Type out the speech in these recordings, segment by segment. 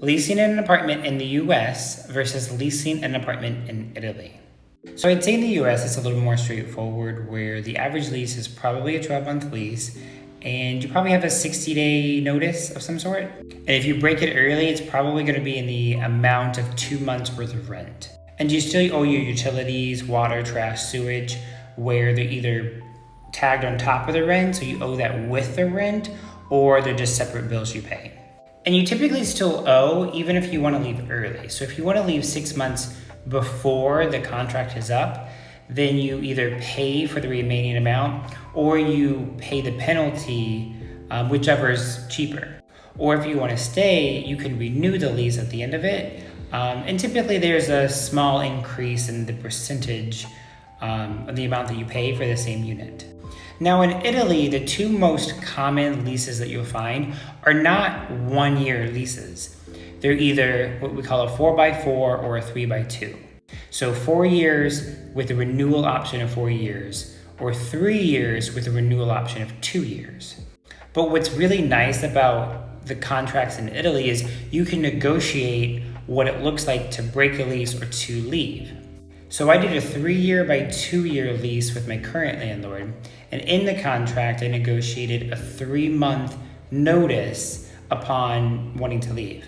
Leasing an apartment in the US versus leasing an apartment in Italy. So I'd say in the US it's a little more straightforward, where the average lease is probably a 12-month lease and you probably have a 60-day notice of some sort. And if you break it early, it's probably going to be in the amount of 2 months worth of rent. And you still owe your utilities, water, trash, sewage, where they're either tagged on top of the rent, so you owe that with the rent, or they're just separate bills you pay. And you typically still owe even if you want to leave early. So if you want to leave 6 months before the contract is up, then you either pay for the remaining amount or you pay the penalty, whichever is cheaper. Or if you want to stay, you can renew the lease at the end of it. And typically there's a small increase in the percentage of the amount that you pay for the same unit. Now in Italy, the two most common leases that you'll find are not 1-year leases. They're either what we call a 4x4 or a 3x2. So 4 years with a renewal option of 4 years, or 3 years with a renewal option of 2 years. But what's really nice about the contracts in Italy is you can negotiate what it looks like to break a lease or to leave. So I did a 3-year by 2-year lease with my current landlord, and in the contract I negotiated a 3-month notice upon wanting to leave.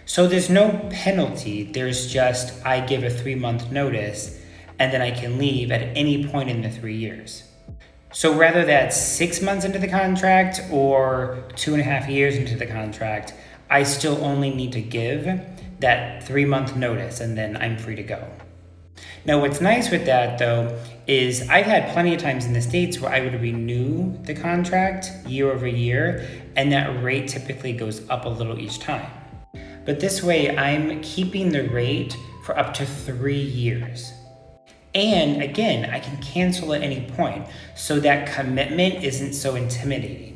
So there's no penalty, there's just I give a 3-month notice and then I can leave at any point in the 3 years. So whether that's 6 months into the contract or 2.5 years into the contract, I still only need to give that 3-month notice and then I'm free to go. Now what's nice with that though is I've had plenty of times in the States where I would renew the contract year over year and that rate typically goes up a little each time. But this way I'm keeping the rate for up to 3 years. And again, I can cancel at any point, so that commitment isn't so intimidating.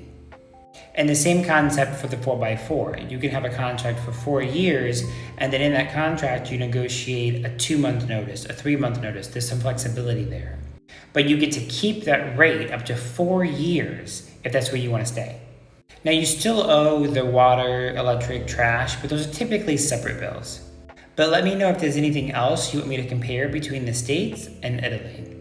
And the same concept for the 4x4. You can have a contract for 4 years, and then in that contract, you negotiate a 2-month notice, a 3-month notice. There's some flexibility there. But you get to keep that rate up to 4 years if that's where you want to stay. Now, you still owe the water, electric, trash, but those are typically separate bills. But let me know if there's anything else you want me to compare between the States and Italy.